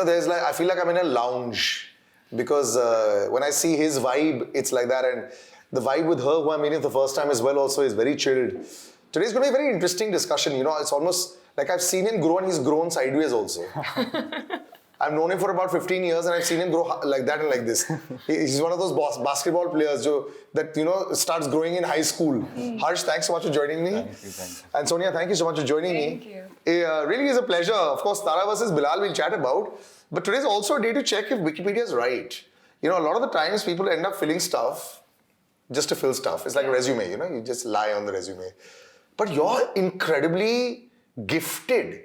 there's like, I feel like I'm in a lounge because when I see his vibe, it's like that. And the vibe with her, who I'm meeting for the first time as well, also is very chilled. Today's going to be a very interesting discussion. It's almost like I've seen him grow and he's grown sideways also. I've known him for about 15 years and I've seen him grow like that and like this. He's one of those basketball players that starts growing in high school. Harsh, thanks so much for joining me. Thank you. And Sonia, thank you so much for joining me. Thank you. It really is a pleasure. Of course, Tara versus Bilal we'll chat about. But today's also a day to check if Wikipedia is right. A lot of the times people end up filling stuff just to fill stuff. It's like a resume, you just lie on the resume. But you're incredibly gifted.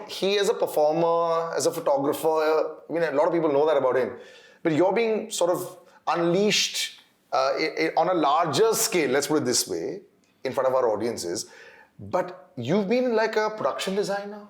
He as a performer, as a photographer, a lot of people know that about him. But you're being sort of unleashed on a larger scale, let's put it this way, in front of our audiences. But you've been like a production designer.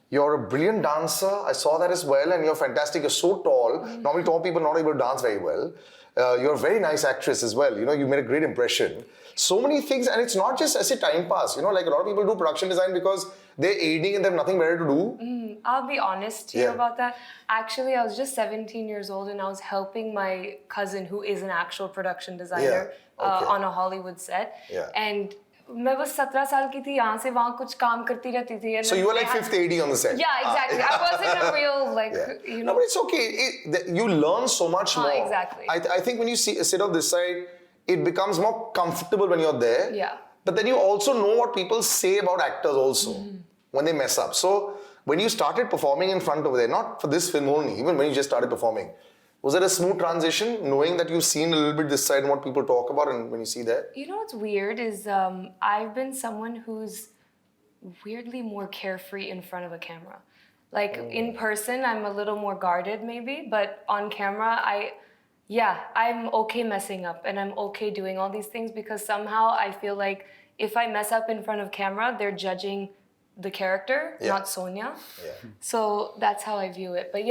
You're a brilliant dancer. I saw that as well. And you're fantastic. You're so tall. Normally tall people are not able to dance very well. You're a very nice actress as well. You made a great impression. So many things. And it's not just as a time pass. Like a lot of people do production design because they're aiding and they have nothing better to do. I'll be honest to you about that. Actually, I was just 17 years old and I was helping my cousin who is an actual production designer on a Hollywood set. And मैं बस 17 साल की थी यहाँ से वहाँ कुछ काम करती रहती थी. So you were like fifth AD on the set. Yeah, exactly. I wasn't a real No, but it's okay. You learn so much more. Exactly. I think when you sit on this side, it becomes more comfortable when you're there. Yeah. But then you also know what people say about actors also when they mess up. So when you started performing in front over there, not for this film only, even when you just started performing, was it a smooth transition, knowing that you've seen a little bit this side and what people talk about and when you see that? What's weird is I've been someone who's weirdly more carefree in front of a camera. Like in person, I'm a little more guarded maybe, but on camera, I'm okay messing up and I'm okay doing all these things because somehow I feel like if I mess up in front of camera, they're judging the character, not Sonia. So that's how I view it. But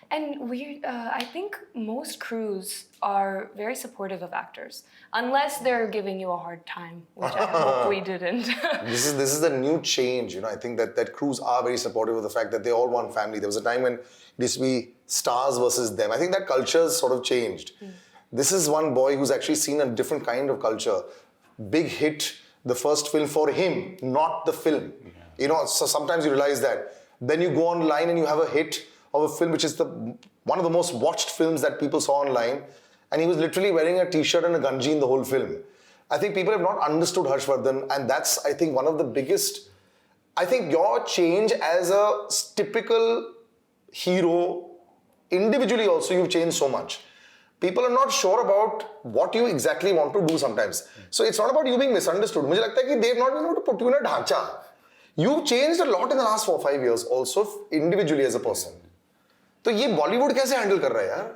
I think most crews are very supportive of actors, unless they're giving you a hard time, which I hope we didn't. This is a new change, I think that crews are very supportive of the fact that they all want family. There was a time when it used to be stars versus them. I think that culture has sort of changed. This is one boy who's actually seen a different kind of culture. Big hit, the first film for him, not the film. So sometimes you realize that. Then you go online and you have a hit of a film which is one of the most watched films that people saw online, and he was literally wearing a t-shirt and a ganji in the whole film. I think people have not understood Harshvardhan, and that's, I think, one of the biggest. I think your change as a typical hero, individually also, you've changed so much. People are not sure about what you exactly want to do sometimes. So it's not about you being misunderstood. मुझे लगता है कि they've not been able to put you in a ढांचा. You've changed a lot in the last 4-5 years also, individually as a person. तो ये बॉलीवुड कैसे handle कर रहा है यार?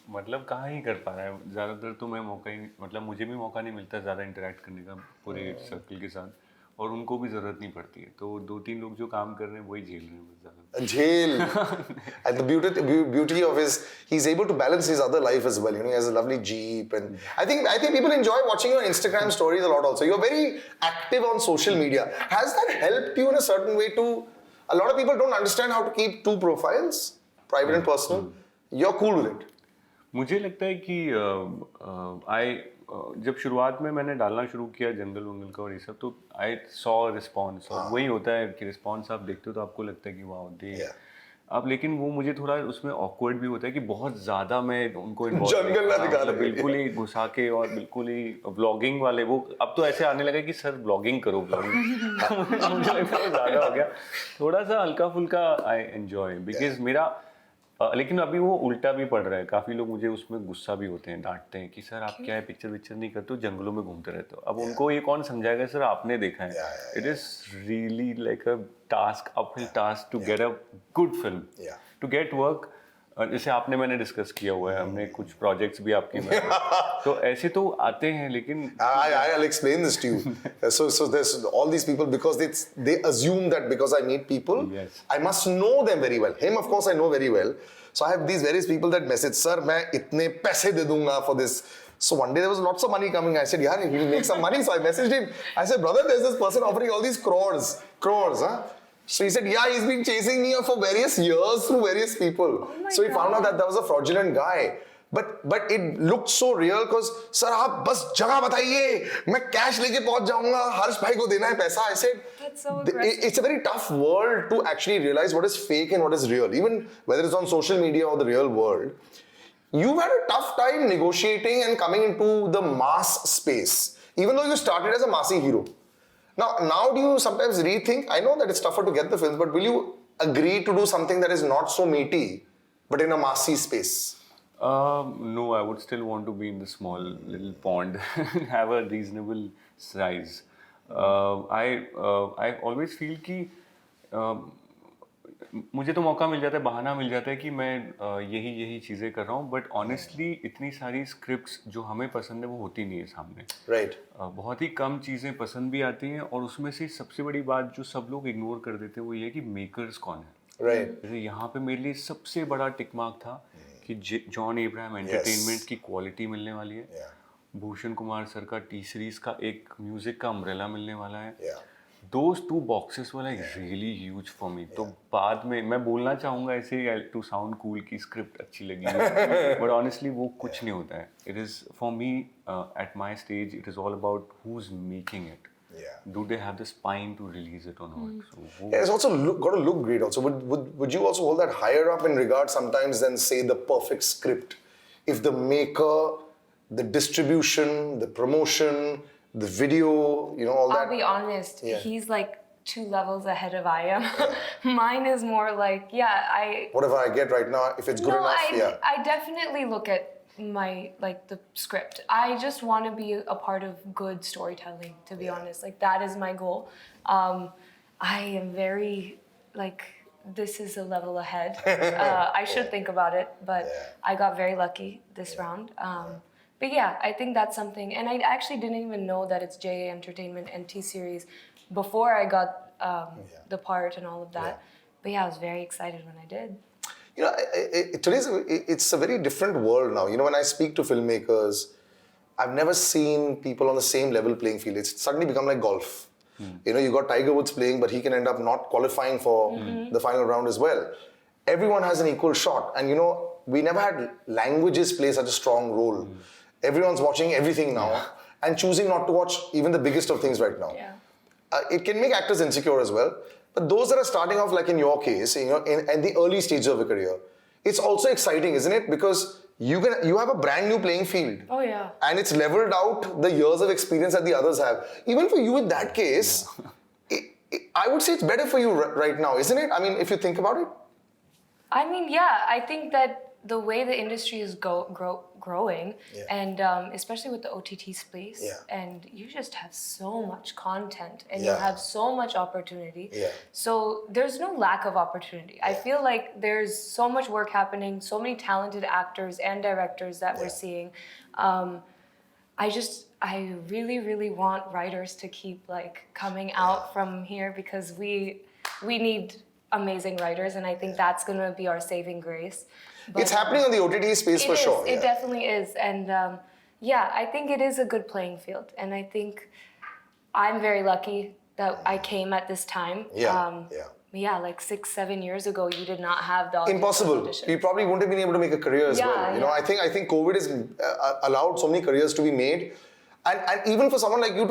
मतलब कहाँ ही कर पा रहा है. ज़्यादातर तो मुझे भी मौका नहीं मिलता ज़्यादा इंटरेक्ट करने का पूरे सर्कल के साथ, और उनको भी ज़रूरत नहीं पड़ती है. तो 2-3 लोग जो काम कर रहे हैं वही झेल रहे हैं ज़्यादा. झेल. And the beauty of he's able to balance his other life as well. He has a lovely Jeep, and I think people enjoy watching your Instagram stories a lot also. You're very active on social media. Has that helped you in a certain way to? A lot of people don't understand how to keep 2 profiles, private and personal. You're cool with it. मुझे लगता है कि जब शुरुआत में मैंने डालना शुरू किया जंगल वंगल का और ये सब, तो आई सॉ रिस्पॉन्स, और वही होता है कि रिस्पॉन्स आप देखते हो तो आपको लगता है कि वाह दे. अब लेकिन वो मुझे थोड़ा उसमें ऑकवर्ड भी होता है कि बहुत ज़्यादा मैं उनको इन्वॉल्व बिल्कुल ही घुसा के, और बिल्कुल ही व्लॉगिंग वाले वो अब तो ऐसे आने लगा कि सर ब्लॉगिंग करो ब्लॉगिंग. मुझे लगता है ज़्यादा हो गया. थोड़ा सा हल्का फुल्का आई एन्जॉय बिकॉज मेरा लेकिन अभी वो उल्टा भी पड़ रहा है. काफ़ी लोग मुझे उसमें गुस्सा भी होते हैं, डांटते हैं कि सर आप क्या है पिक्चर नहीं करते हो, जंगलों में घूमते रहते हो. अब उनको ये कौन समझाएगा, सर आपने देखा है. It is really like a task, uphill task to get a good film, to get work. जैसे आपने मैंने डिस्कस किया हुआ है, हमने कुछ प्रोजेक्ट्स भी आपके में तो ऐसे तो आते हैं, लेकिन I'll explain this to you. So there's all these people because they assume that because I meet people, I must know them very well. Him, of course, I know very well. So I have these various people that message, sir, मैं इतने पैसे दे दूंगा for this. So one day there was lots of money coming. I said, yeah, he'll make some money. So I messaged him. I said, brother, there's this person offering all these crores, huh? So he said, yeah, he's been chasing me for various years through various people. Oh my So he found out God. that was a fraudulent guy. But it looked so real because, sir, आप बस जगह बताइए, मैं cash लेके पहुंच जाऊंगा, हर्ष भाई को देना है पैसा. I said, That's so aggressive. it's a very tough world to actually realize what is fake and what is real. Even whether it's on social media or the real world, you've had a tough time negotiating and coming into the mass space, even though you started as a massy hero. Now do you sometimes rethink? I know that it's tougher to get the films, but will you agree to do something that is not so meaty, but in a massy space? No, I would still want to be in the small little pond and have a reasonable size. I always feel कि मुझे तो मौका मिल जाता है, बहाना मिल जाता है कि मैं यही चीज़ें कर रहा हूँ, बट ऑनेस्टली इतनी सारी स्क्रिप्ट्स जो हमें पसंद है वो होती नहीं है सामने. Right. बहुत ही कम चीज़ें पसंद भी आती हैं, और उसमें से सबसे बड़ी बात जो सब लोग इग्नोर कर देते हैं वो ये है कि मेकर्स कौन है. Right. जैसे यहाँ पे मेरे लिए सबसे बड़ा टिक मार्क था कि जॉन अब्राहम एंटरटेनमेंट की क्वालिटी मिलने वाली है. Yeah. भूषण कुमार सर का टी सीरीज का एक म्यूजिक का अम्ब्रेला मिलने वाला है. Yeah. Those two boxes were like really huge for me. तो बाद में मैं बोलना चाहूँगा ऐसे to sound cool कि स्क्रिप्ट अच्छी लगी है, but honestly वो कुछ नहीं होता है. It is for me at my stage it is all about who's making it. Yeah. Do they have the spine to release it or not? So वो Yeah, it's also got to look great. Also, would you also hold that higher up in regard sometimes than say the perfect script? If the maker, the distribution, the promotion, the video, all that. I'll be honest, Yeah. he's like 2 levels ahead of I am. Mine is more like, Whatever I get right now, if it's good enough, I definitely look at my the script. I just want to be a part of good storytelling, to be honest. Like that is my goal. I am very this is a level ahead. I should think about it, but I got very lucky this round. But yeah, I think that's something. And I actually didn't even know that it's JA Entertainment and T-Series before I got the part and all of that. But yeah, I was very excited when I did. It's a very different world now. When I speak to filmmakers, I've never seen people on the same level playing field. It's suddenly become like golf. You got Tiger Woods playing, but he can end up not qualifying for the final round as well. Everyone has an equal shot. And we never had languages play such a strong role. Everyone's watching everything now and choosing not to watch even the biggest of things right now. Yeah. It can make actors insecure as well. But those that are starting off, like in your case, in the early stages of a career, it's also exciting, isn't it? Because you have a brand new playing field. Oh yeah. And it's leveled out the years of experience that the others have. Even for you in that case, I would say it's better for you right now, isn't it? I mean, if you think about it. I mean, yeah, I think that the way the industry is growing, and especially with the OTT space, and you just have so much content, and you have so much opportunity. So there's no lack of opportunity. I feel like there's so much work happening, so many talented actors and directors that we're seeing. I really, really want writers to keep coming out from here, because we need amazing writers, and I think that's gonna be our saving grace. But, it's happening on the OTT space for sure. It definitely is. And I think it is a good playing field. And I think I'm very lucky that I came at this time. Like 6-7 years ago, you did not have the impossible. You probably wouldn't have been able to make a career as well. I think COVID has allowed so many careers to be made. And even for someone like you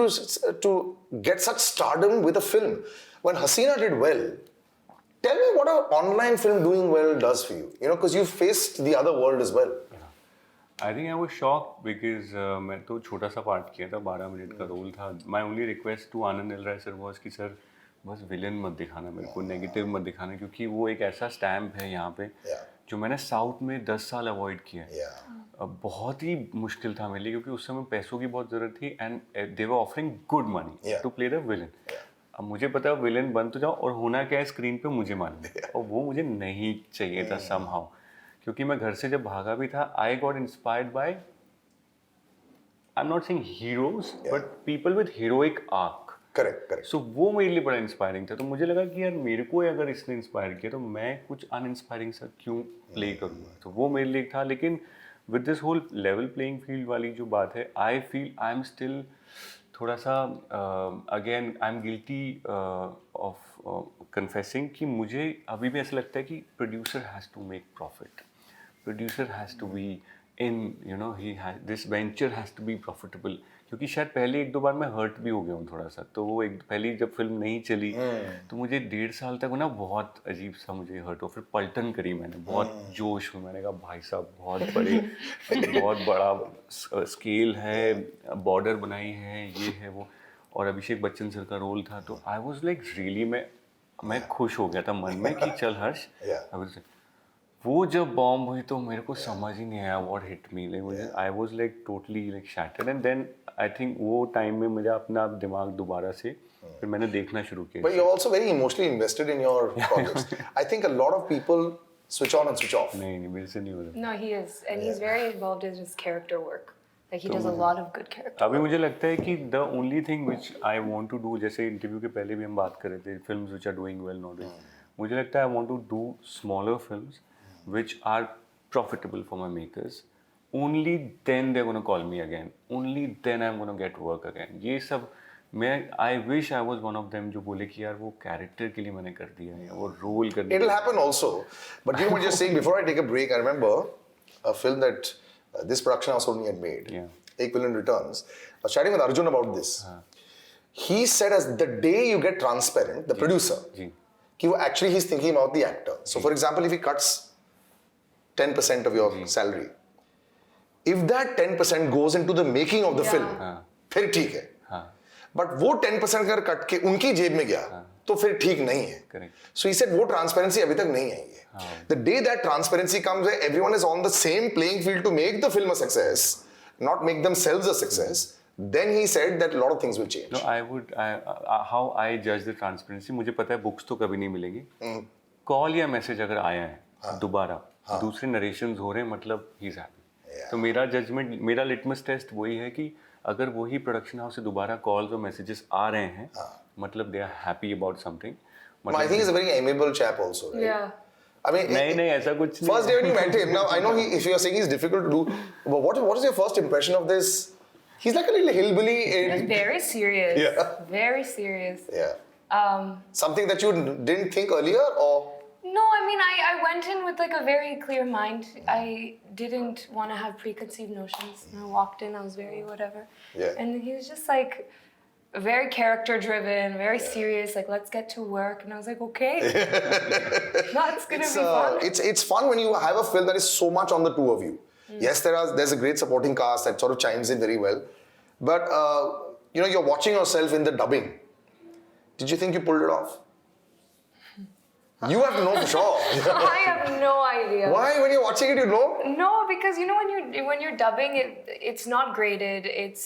to get such stardom with a film. When Hasina did well, tell me what an online film doing well does for you. Because you faced the other world as well. I think I was shocked because मैं तो छोटा सा part किया था, 12 minute का role था. My only request to Anand L Rai sir was कि sir बस विलन मत दिखाना मेरे को, नेगेटिव मत दिखाना, क्योंकि वो एक ऐसा स्टैम्प है यहाँ पे जो मैंने साउथ में 10 साल अवॉइड किया है. बहुत ही मुश्किल था मेरे लिए, क्योंकि उस समय पैसों की बहुत ज़रूरत थी, and they were offering good money to play the villain. अब मुझे पता है विलन बन तो जाओ, और होना क्या है स्क्रीन पे मुझे मालूम है, और वो मुझे नहीं चाहिए था समहाउ. क्योंकि मैं घर से जब भागा भी था, I got inspired by, I am not saying heroes, but people with heroic arc. Correct. So वो मेरे लिए बड़ा इंस्पायरिंग था. तो मुझे लगा कि यार मेरे को अगर इसने इंस्पायर किया तो मैं कुछ अनइंस्पायरिंग सा क्यों प्ले करूँगा. तो वो मेरे लिए था. लेकिन with this whole level playing field वाली जो बात है, I feel I am still थोड़ा सा again I am guilty of confessing कि मुझे अभी भी ऐसा लगता है कि producer has to make profit, producer has to be in you know he has this venture has to be profitable, क्योंकि शायद पहले 1-2 बार मैं हर्ट भी हो गया हूँ थोड़ा सा, तो वो एक पहली जब फिल्म नहीं चली तो मुझे 1.5 साल तक वो ना बहुत अजीब सा मुझे हर्ट हो, फिर पलटन करी मैंने बहुत जोश में, मैंने कहा भाई साहब बहुत बड़ा स्केल है, बॉर्डर बनाई है, ये है वो, और अभिषेक बच्चन सर का रोल था, तो आई वॉज लाइक रियली मैं खुश हो गया था मन में कि चल हर्ष अभी वो जब बॉम्ब हुई तो मेरे को समझ ही नहीं आया what hit me, like I was like totally like shattered, and then I think वो टाइम में मेरा अपना दिमाग दोबारा से फिर मैंने देखना शुरू किया. But you're also very emotionally invested in your projects. I think a lot of people switch on and switch off. नहीं मेरे से नहीं हो रहा. No, he is, and he's very involved in his character work. Like he does a lot of good character. अभी मुझे लगता है कि the only thing which I want to do, जैसे इंटरव्यू के पहले भी हम बात कर रहे थे, films which are doing well nowadays, मुझे लगता है I want to do smaller films which are profitable for my makers. Only then they're going to call me again. Only then I'm going to get work again. ये सब मैं I wish I was one of them जो बोले कि यार वो character के लिए मैंने कर दिया है, वो role कर दिया. It'll happen also. But you know what you're saying, before I take a break, I remember a film that this production house only had made. Yeah. 8 Million Returns. I was chatting with Arjun about this. He said as the day you get transparent, the producer, जी. कि वो actually he's thinking about the actor. So for example, if he cuts 10% of your salary, if that 10% goes into the making of the film, फिर ठीक है. But वो 10% अगर cut के उनकी जेब में गया तो फिर ठीक नहीं है. Correct. So he said वो transparency अभी तक नहीं आई है. The day that transparency comes, where everyone is on the same playing field to make the film a success, not make themselves a success, then he said that a lot of things will change. No, how I judge the transparency, मुझे पता है books तो कभी नहीं मिलेंगी. Call या message अगर आया है दोबारा, दूसरे नरेशंस हो रहे हैं, मतलब ही इज हैप्पी. तो मेरा जजमेंट, मेरा लिटमस टेस्ट वही है कि अगर वही प्रोडक्शन हाउस से दोबारा कॉल्स और मैसेजेस आ रहे हैं, मतलब they are happy about something. I think he's a very amiable chap also, right? Yeah. I mean, नहीं ऐसा कुछ नहीं. first day when you met him, now I know if you are saying he's difficult to do, but what is your first impression of this? He's like a little hillbilly. He's very serious. Yeah. Very serious. Yeah. Something that you didn't think earlier, or? No, I mean, I went in with like a very clear mind. I didn't want to have preconceived notions. When I walked in, I was very whatever. Yeah. And he was just like very character driven, very serious, like let's get to work. And I was like, okay. That's gonna be fun. It's fun when you have a film that is so much on the two of you. Yes, there's a great supporting cast that sort of chimes in very well. But you know, you're watching yourself in the dubbing. Did you think you pulled it off? You have to know for sure. I have no idea. Why? When you're watching it, you know? No, because you know when you're dubbing it's not graded. It's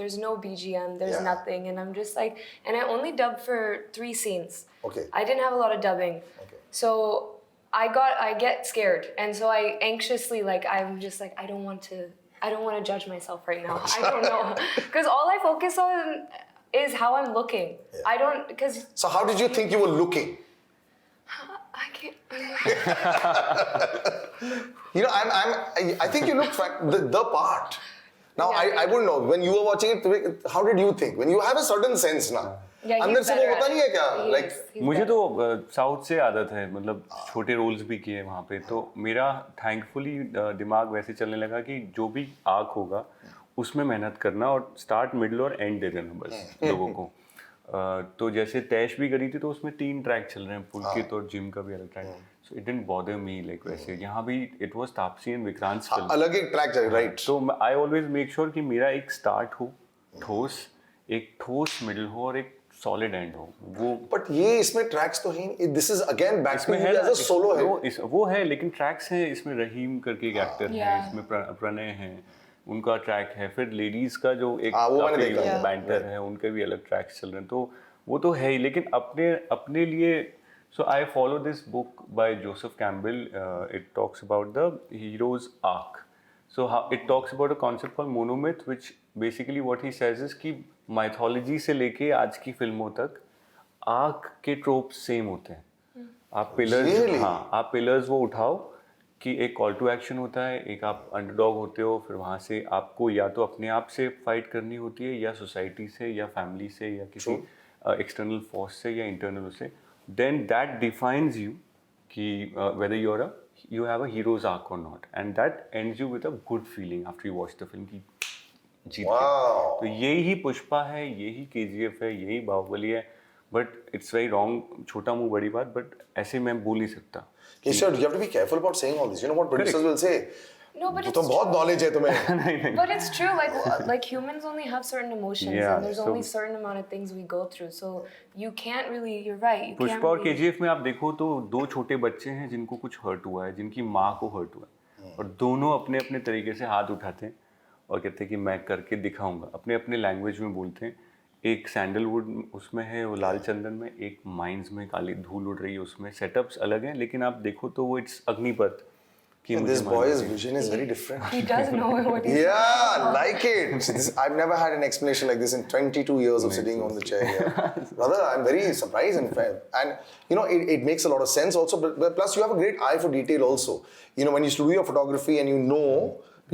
there's no BGM, there's nothing, and I'm just like, and I only dubbed for 3 scenes. Okay. I didn't have a lot of dubbing. Okay. So I get scared, and so I anxiously I'm just like I don't want to judge myself right now. I don't know, because all I focus on is how I'm looking. Yeah. I don't because. So how did you think you were looking? I can't. You know, I think you look the part. Now, Yeah. I wouldn't know. When you were watching it, how did you think? When you have a certain sense now. Yeah, he's अंदर से वो better होता at नहीं है क्या? it. Like, He's मुझे better. तो south से आदत है, मतलब छोटे रोल्स भी किए वहाँ पे, तो मेरा थैंकफुली दिमाग वैसे चलने लगा कि जो भी आर्क होगा उसमें मेहनत करना और स्टार्ट मिडल और एंड दे देना बस लोगों को. तो जैसे तैश भी करी थी तो उसमें 3 ट्रैक चल रहे हैं, पुलकित और जिम का भी अलग track, so it didn't bother me like वैसे. यहाँ भी it was Taapsee and Vikrant film, अलग एक ट्रैक चल राइट. तो आई ऑलवेज मेक श्योर कि मेरा एक स्टार्ट हो ठोस, एक ठोस मिडल हो और एक सॉलिड एंड हो. वो बट ये इसमें ट्रैक्स तो हैं. This is again back to इसमें है एज अ सोलो है. वो है, लेकिन ट्रैक्स हैं इसमें. रहीम करके एक एक्टर है, Yeah. इसमें प्रणय है, उनका ट्रैक है. फिर लेडीज का जो एक वो मैंने देखा है. बैंटर है, उनके भी अलग ट्रैक्स चल रहे हैं, तो वो तो है ही. लेकिन अपने लिए so I follow this book by Joseph Campbell. It talks about the heroes arc. So it talks about a concept called monomyth, which basically what he says is कि mythology से लेके आज की फिल्मों तक आर्क के ट्रोप्स सेम होते हैं. आप पिलर्स, हाँ, आप पिलर्स वो उठाओ कि एक कॉल टू एक्शन होता है, एक आप अंडरडॉग होते हो, फिर वहाँ से आपको या तो अपने आप से फाइट करनी होती है, या सोसाइटी से, या फैमिली से, या किसी एक्सटर्नल फोर्स से, या इंटरनल से. देन दैट डिफाइंस यू कि whether you have a hero's arc or not, and that ends you with a good feeling after you watch the film कि जीत गए. तो यही पुष्पा है, यही KGF है, यही बाहुबली है. बट इट्स वेरी रॉन्ग, छोटा मुंह बड़ी बात, बट ऐसे मैं बोल नहीं सकता. Keshav, you have to be careful about saying all this. You know what producers will say? No, but it's तो बहुत knowledge है तुम्हें. But it's true. Like humans only have certain emotions, Yeah, and there's so- only certain amount of things we go through. So you can't really. You're right. You can't Pushpa और really- KGF में आप देखो तो 2 छोटे बच्चे हैं जिनको कुछ हर्ट हुआ है, जिनकी माँ को हर्ट हुआ है, और दोनों अपने अपने तरीके से हाथ उठाते हैं और कहते हैं कि मैं करके दिखाऊंगा, अपने अपने लैंग्वेज में बोलते हैं. एक सैंडलवुड उसमें है, वो लाल चंदन में, एक माइंस में काली धूल उड़ रही है, उसमें सेटअप्स अलग हैं, लेकिन आप देखो तो वो it's Agneepath. And this boy's vision is very different. He does know what he's Yeah, like it. I've never had an explanation like this in 22 years of sitting on the chair here. Brother, I'm very surprised in fact. And you know, it makes a lot of sense also, but plus you have a great eye for detail also. You know, when you do your photography and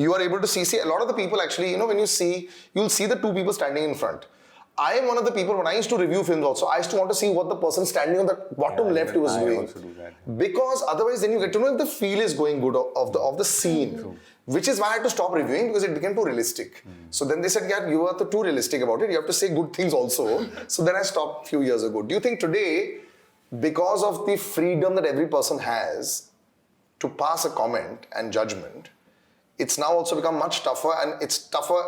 you are able to see a lot of the people actually, you know, when you'll see the two people standing in front. I am one of the people, when I used to review films also, I used to want to see what the person standing on the bottom left was I doing. also do that. Because otherwise then you get to know if the feel is going good of the scene. Which is why I had to stop reviewing, because it became too realistic. So then they said, yeah, you are too realistic about it, you have to say good things also. So then I stopped a few years ago. Do you think today, because of the freedom that every person has to pass a comment and judgment, it's now also become much tougher, and it's tougher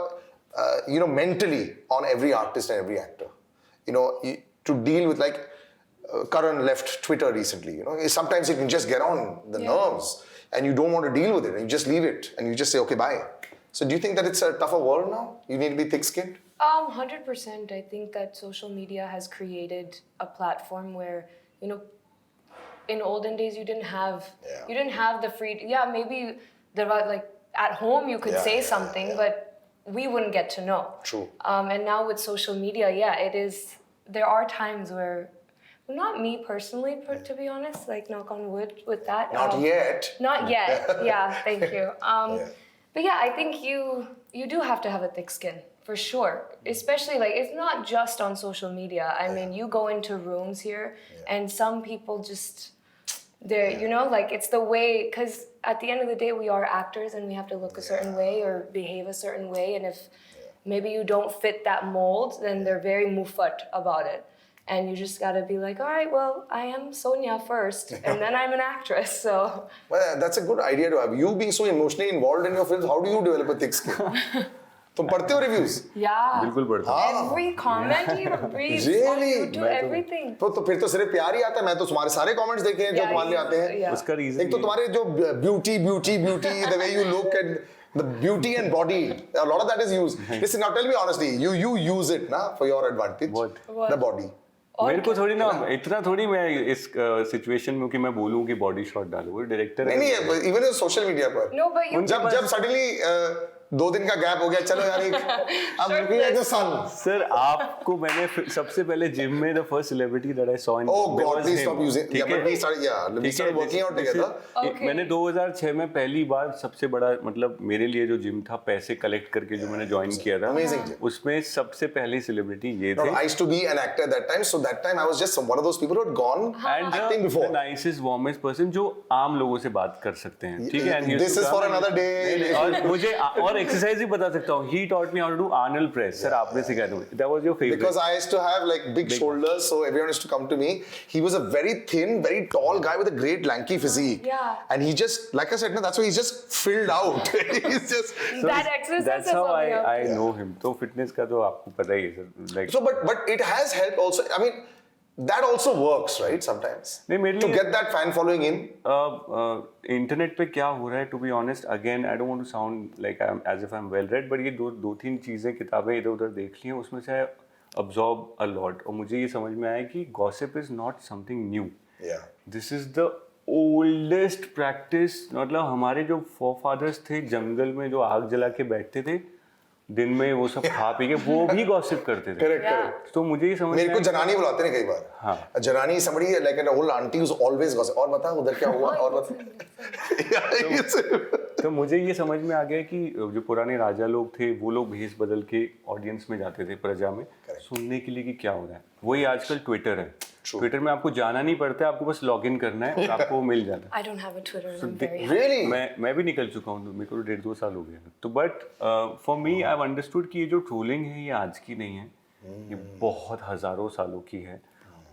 you know, mentally on every artist and every actor. You know, to deal with, like, Karan left Twitter recently, you know, sometimes it can just get on the nerves, and you don't want to deal with it, and you just leave it, and you just say, okay, bye. So do you think that it's a tougher world now? You need to be thick-skinned? 100%. I think that social media has created a platform where, you know, in olden days you didn't have the freedom. Yeah, maybe there was, like, at home you could say something, but we wouldn't get to know. True. And now with social media, it is. There are times where, not me personally, to be honest, like knock on wood with that. Not yet. Not yet. Yeah, thank you. But yeah, I think you do have to have a thick skin for sure. Especially like it's not just on social media. I mean, you go into rooms here, and some people just. You know, like it's the way, because at the end of the day we are actors and we have to look a certain way or behave a certain way, and if maybe you don't fit that mold, then they're very muffat about it, and you just gotta be like, all right, well, I am Sonia first and then I'm an actress, so. Well, that's a good idea to have. You being so emotionally involved in your films, how do you develop a thick skin? तुम पढ़ते हो reviews? Yeah. बिल्कुल पढ़ता हूँ. Every comment you read, Really? you do everything. तो फिर तो सिर्फ प्यार ही आता है. मैं तो तुम्हारे सारे comments देखे हैं जो तुम्हारे लिए आते हैं. उसका reason एक तो तुम्हारे जो beauty, the way you look and the beauty and body, a lot of that is used. Listen, now tell me honestly, you use it na for your advantage. What? The body. मेरे को थोड़ी ना, इतना थोड़ी मैं इस situation में कि मैं बोलूं कि बॉडी शॉट डालो, वो डायरेक्टर है. नहीं, even on social media पर. No, but you. जब suddenly 2 दिन का गैप हो गया, चलो यार एक I'm looking at the sun. Sir आपको मैंने सबसे पहले जिम में the first celebrity that I saw in Oh Bombay God, was please him. stop using. Yeah, but we started working out together. Okay. मैंने 2006 में पहली बार सबसे बड़ा मतलब मेरे लिए जो जिम था, पैसे कलेक्ट करके जो मैंने ज्वाइन किया था, Amazing gym. उसमें सबसे पहली सेलिब्रिटी ये No, थे. I used to be an actor at that time, so that time I was just one of those people who had gone And acting the before. nicest, warmest person जो आम लोगों से बात कर सकते हैं, ठीक है. And he used This to is come for and- another day. और मुझे और एक्सरसाइज भी बता सकता हूँ. He taught me how to do Arnold press. Sir आपने सिखाया था. That was your favorite. Because I used to have like big shoulders, so everyone used to come to me. He was a very thin, very tall guy with a great lanky physique. Yeah. And he just, like I said, no, that's why he's just filled out. He's just. That exercise That's is how something else. I know him. तो fitness का तो आपको पता ही है sir. Like So, but it has helped also. I mean, that also works, right? Sometimes. नहीं मेरे To लिए get that fan following in. Internet पे क्या हो रहा है, to be honest, again I don't want to sound like I am as if I am well read, but ये दो तीन चीज़ें किताबें इधर उधर देख ली हैं, उसमें से अब्जॉर्ब अ लॉट, और मुझे ये समझ में आया कि gossip is not something new. Yeah. This is the oldest practice. मतलब हमारे जो फोरफादर्स थे जंगल में जो आग जला के बैठते थे, दिन में वो सब खा पी के वो भी गॉसिप करते थे। Correct Yeah. करेक्ट। तो मुझे ये समझ मेरे में को आया जनानी बुलाते हैं कई बार। हाँ। जनानी somebody like an old auntie who's always gossip। और बता उधर क्या हुआ और बता। तो मुझे ये समझ में आ गया कि जो पुराने राजा लोग थे वो लोग भेष बदल के ऑडियंस में जाते थे, प्रजा में सुनने के लिए कि क्या हो रहा है। वही आजकल ट्विटर है। ट्विटर में आपको जाना नहीं पड़ता है, आपको बस लॉग इन करना है और आपको मिल जाता है। I don't have a Twitter. And I'm very happy. Really? मैं भी निकल चुका हूँ, मेरे को 1.5-2 साल हो गए। तो but for me I have understood कि ये जो ट्रोलिंग है ये आज की नहीं है, ये बहुत हजारों सालों की है।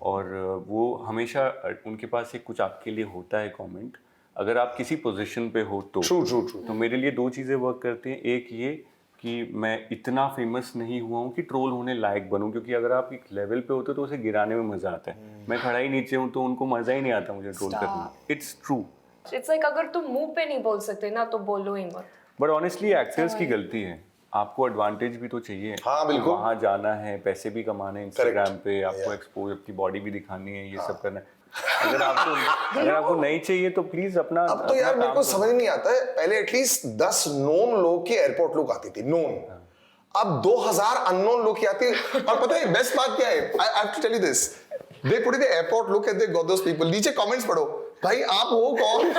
और वो हमेशा उनके पास एक कुछ आपके लिए होता है कमेंट, अगर आप किसी पोजीशन पे हो तो। True true true. तो मेरे लिए 2 चीज़ें वर्क करती हैं। एक ये कि मैं इतना फेमस नहीं हुआ हूँ कि ट्रोल होने लायक बनूं, क्योंकि अगर आप एक लेवल पे होते हो तो उसे गिराने में मजा आता है। मैं खड़ा ही नीचे हूँ तो उनको मजा ही नहीं आता मुझे ट्रोल करने में। It's true. It's like अगर तुम मुंह पे नहीं बोल सकते ना तो बोलो ही मत। बट ऑनेस्टली एक्टर्स की गलती है, आपको एडवांटेज भी तो चाहिए। हाँ, बिल्कुल। वहाँ जाना है, पैसे भी कमाने हैं, इंस्टाग्राम पे आपको एक्सपोज, आपकी बॉडी भी दिखानी है, ये सब करना है। अगर आपको नहीं चाहिए तो प्लीज अपना। अब तो यार मेरे को समझ नहीं आता है, पहले एटलीस्ट 10 नोन लोग की एयरपोर्ट लुक आती थी, नोन। अब 2000 अननोन लोग की आती है। और पता है बेस्ट बात क्या है, I have to tell you this, they put in the airport look and they got those people. नीचे कमेंट्स पढ़ो, भाई आप हो कौन?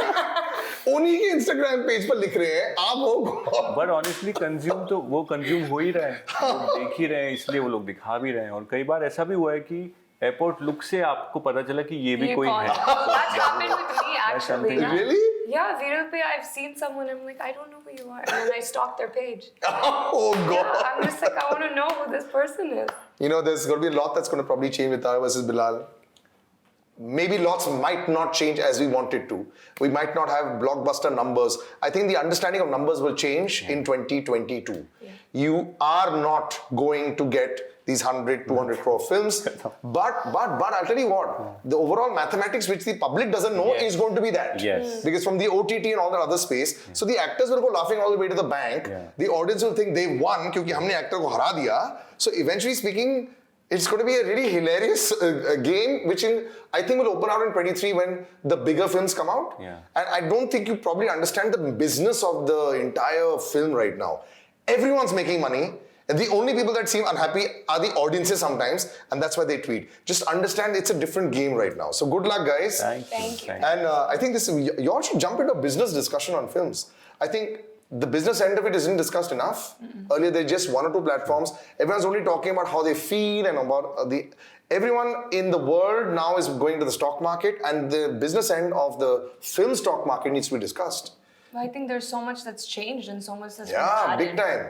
उन्हीं के इंस्टाग्राम पेज पर लिख रहे हैं आप हो कौन? बट ऑनेस्टली कंज्यूम तो वो कंज्यूम हो ही रहा है, लोग देख ही रहे हैं, इसलिए वो लोग दिखा भी रहे हैं। और कई बार ऐसा भी हुआ है कि एयरपोर्ट लुक से आपको पता चला कि ये भी कोई है। That's happened with me actually. something- Yeah. Really? Yeah, Viral pe I've seen someone, I'm like, I don't know who you are. And then I stalk their page. Oh god. Yeah, I'm just like, I want to know who this person is. You know, there's going to be a lot that's going to probably change with Tara versus Bilal. Maybe lots might not change as we want it to. We might not have blockbuster numbers. I think the understanding of numbers will change in 2022. Yeah. You are not going to get these 100, 200 crore films. But I'll tell you what, the overall mathematics which the public doesn't know is going to be that. Yes. Because from the OTT and all that other space, so the actors will go laughing all the way to the bank. The audience will think they won क्योंकि हमने actor को हरा दिया. So eventually speaking, it's going to be a really hilarious game, which I think will open out in 23 when the bigger films come out. Yeah. And I don't think you probably understand the business of the entire film right now. Everyone's making money. And the only people that seem unhappy are the audiences sometimes, and that's why they tweet. Just understand it's a different game right now. So good luck, guys. Thank you. And I think you all should jump into a business discussion on films. I think the business end of it isn't discussed enough. Earlier, there's just 1 or 2 platforms. Everyone's only talking about how they feel and about everyone in the world now is going to the stock market, and the business end of the film stock market needs to be discussed. But I think there's so much that's changed and so much that's been Yeah, added. big time.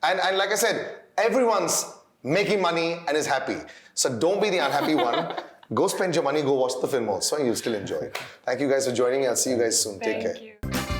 And like I said, everyone's making money and is happy. So don't be the unhappy one. Go spend your money, go watch the film also, and you'll still enjoy it. Thank you guys for joining me. I'll see you guys soon. Take care. Thank you.